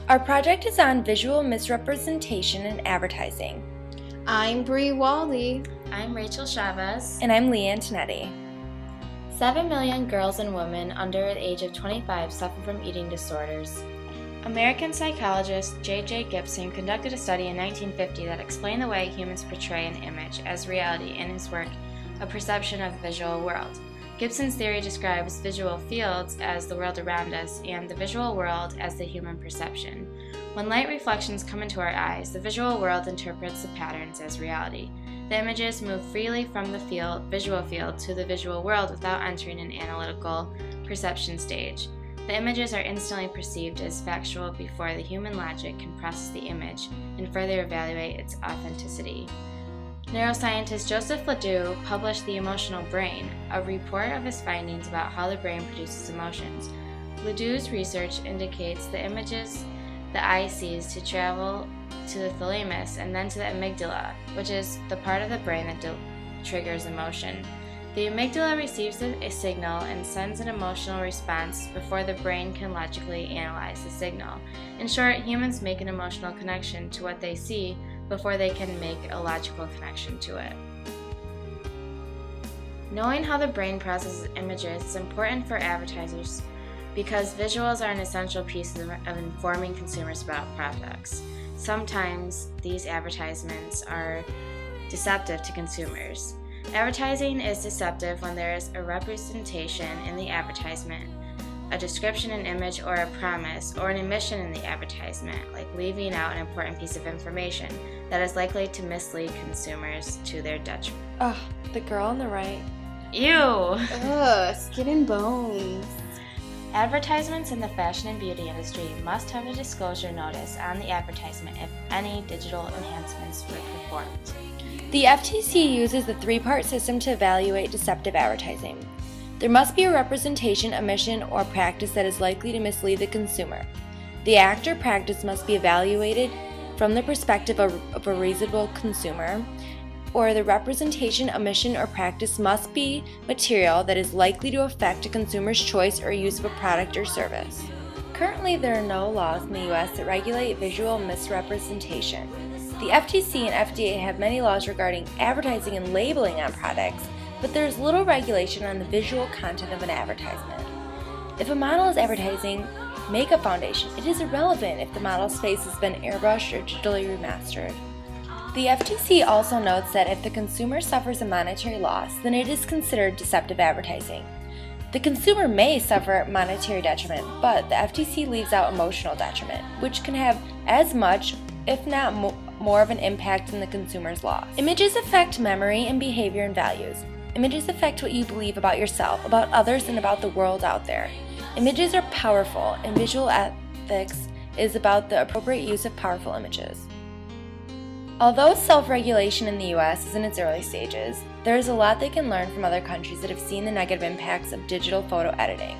Our project is on visual misrepresentation in advertising. I'm Waldie. I'm Rachael Chavez. And I'm Antonetti. 7 million girls and women under the age of 25 suffer from eating disorders. American psychologist J.J. Gibson conducted a study in 1950 that explained the way humans portray an image as reality in his work, A Perception of the Visual World. Gibson's theory describes visual fields as the world around us and the visual world as the human perception. When light reflections come into our eyes, the visual world interprets the patterns as reality. The images move freely from the visual field to the visual world without entering an analytical perception stage. The images are instantly perceived as factual before the human logic can process the image and further evaluate its authenticity. Neuroscientist Joseph Ledoux published The Emotional Brain, a report of his findings about how the brain produces emotions. Ledoux's research indicates the images the eye sees to travel to the thalamus and then to the amygdala, which is the part of the brain that triggers emotion. The amygdala receives a signal and sends an emotional response before the brain can logically analyze the signal. In short, humans make an emotional connection to what they see before they can make a logical connection to it. Knowing how the brain processes images is important for advertisers because visuals are an essential piece of informing consumers about products. Sometimes these advertisements are deceptive to consumers. Advertising is deceptive when there is a representation in the advertisement, a description, an image, or a promise, or an omission in the advertisement, like leaving out an important piece of information that is likely to mislead consumers to their detriment. Ugh, the girl on the right. Ew! Ugh, skin and bones. Advertisements in the fashion and beauty industry must have a disclosure notice on the advertisement if any digital enhancements were performed. The FTC uses the three-part system to evaluate deceptive advertising. There must be a representation, omission, or practice that is likely to mislead the consumer. The act or practice must be evaluated from the perspective of a reasonable consumer, or the representation, omission, or practice must be material that is likely to affect a consumer's choice or use of a product or service. Currently, there are no laws in the U.S. that regulate visual misrepresentation. The FTC and FDA have many laws regarding advertising and labeling on products, but there is little regulation on the visual content of an advertisement. If a model is advertising makeup foundation, it is irrelevant if the model's face has been airbrushed or digitally remastered. The FTC also notes that if the consumer suffers a monetary loss, then it is considered deceptive advertising. The consumer may suffer monetary detriment, but the FTC leaves out emotional detriment, which can have as much, if not more of an impact than the consumer's loss. Images affect memory and behavior and values. Images affect what you believe about yourself, about others, and about the world out there. Images are powerful, and visual ethics is about the appropriate use of powerful images. Although self-regulation in the U.S. is in its early stages, there is a lot they can learn from other countries that have seen the negative impacts of digital photo editing.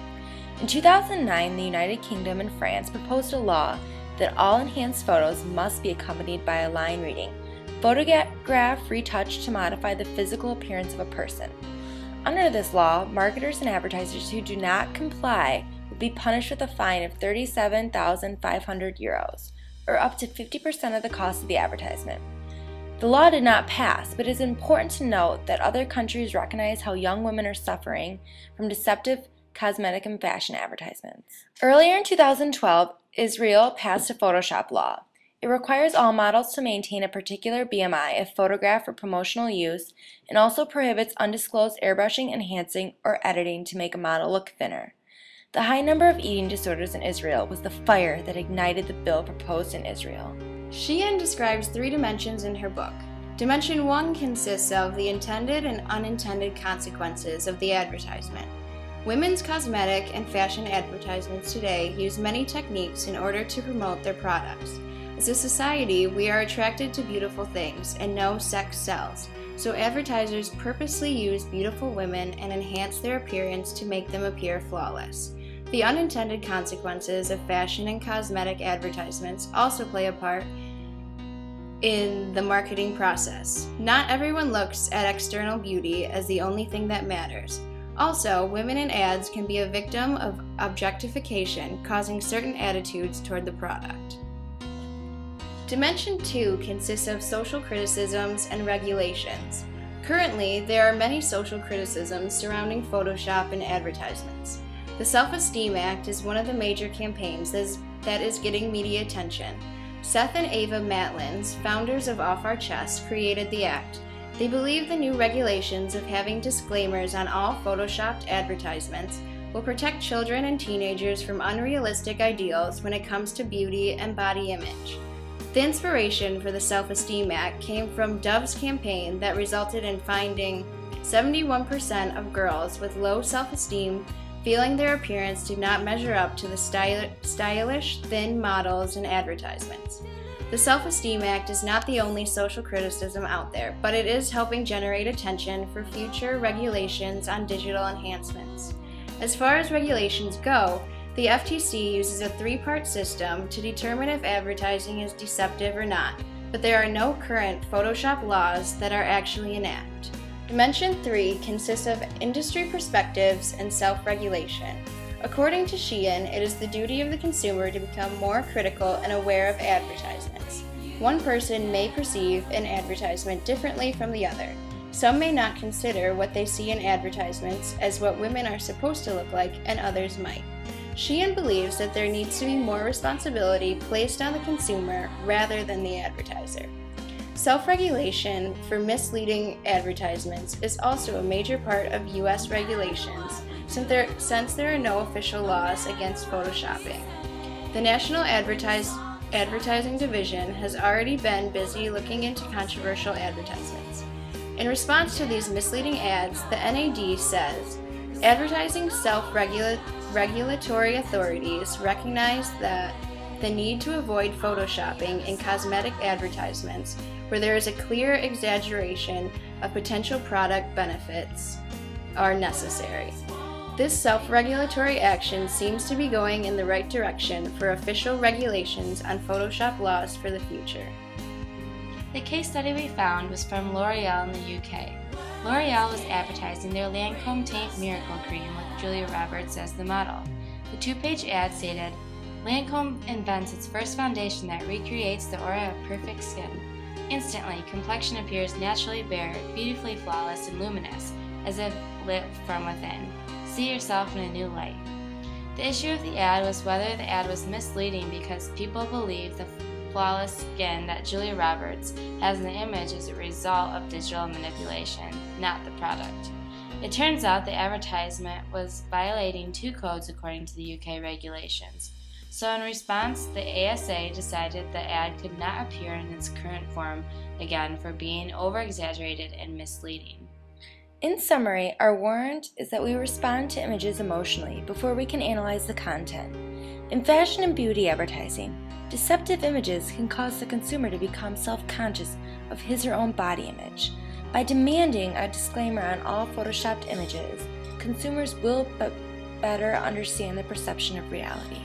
In 2009, the United Kingdom and France proposed a law that all enhanced photos must be accompanied by a line reading, "Photograph retouched to modify the physical appearance of a person." Under this law, marketers and advertisers who do not comply would be punished with a fine of 37,500 euros, or up to 50% of the cost of the advertisement. The law did not pass, but it is important to note that other countries recognize how young women are suffering from deceptive cosmetic and fashion advertisements. Earlier in 2012, Israel passed a Photoshop law. It requires all models to maintain a particular BMI if photographed for promotional use, and also prohibits undisclosed airbrushing, enhancing, or editing to make a model look thinner. The high number of eating disorders in Israel was the fire that ignited the bill proposed in Israel. Sheehan describes 3 dimensions in her book. Dimension 1 consists of the intended and unintended consequences of the advertisement. Women's cosmetic and fashion advertisements today use many techniques in order to promote their products. As a society, we are attracted to beautiful things and know sex sells, so advertisers purposely use beautiful women and enhance their appearance to make them appear flawless. The unintended consequences of fashion and cosmetic advertisements also play a part in the marketing process. Not everyone looks at external beauty as the only thing that matters. Also, women in ads can be a victim of objectification, causing certain attitudes toward the product. Dimension 2 consists of social criticisms and regulations. Currently, there are many social criticisms surrounding Photoshop and advertisements. The Self-Esteem Act is one of the major campaigns that is getting media attention. Seth and Ava Matlins, founders of Off Our Chest, created the act. They believe the new regulations of having disclaimers on all Photoshopped advertisements will protect children and teenagers from unrealistic ideals when it comes to beauty and body image. The inspiration for the Self-Esteem Act came from Dove's campaign that resulted in finding 71% of girls with low self-esteem feeling their appearance did not measure up to the stylish, thin models in advertisements. The Self-Esteem Act is not the only social criticism out there, but it is helping generate attention for future regulations on digital enhancements. As far as regulations go, the FTC uses a three-part system to determine if advertising is deceptive or not, but there are no current Photoshop laws that are actually in act. Dimension 3 consists of industry perspectives and self-regulation. According to Sheehan, it is the duty of the consumer to become more critical and aware of advertisements. One person may perceive an advertisement differently from the other. Some may not consider what they see in advertisements as what women are supposed to look like, and others might. Sheehan believes that there needs to be more responsibility placed on the consumer rather than the advertiser. Self-regulation for misleading advertisements is also a major part of U.S. regulations since there are no official laws against photoshopping. The National Advertising Division has already been busy looking into controversial advertisements. In response to these misleading ads, the NAD says, advertising self-regulatory authorities recognize that the need to avoid photoshopping in cosmetic advertisements where there is a clear exaggeration of potential product benefits are necessary. This self-regulatory action seems to be going in the right direction for official regulations on Photoshop laws for the future. The case study we found was from L'Oreal in the UK. L'Oreal was advertising their Lancome Teint Miracle Cream with Julia Roberts as the model. The two-page ad stated, Lancome invents its first foundation that recreates the aura of perfect skin. Instantly, complexion appears naturally bare, beautifully flawless and luminous, as if lit from within. See yourself in a new light. The issue of the ad was whether the ad was misleading because people believe the flawless skin that Julia Roberts has in the image is a result of digital manipulation, not the product. It turns out the advertisement was violating two codes according to the UK regulations. So in response, the ASA decided the ad could not appear in its current form again for being over-exaggerated and misleading. In summary, our warrant is that we respond to images emotionally before we can analyze the content. In fashion and beauty advertising, deceptive images can cause the consumer to become self-conscious of his or own body image. By demanding a disclaimer on all photoshopped images, consumers will better understand the perception of reality.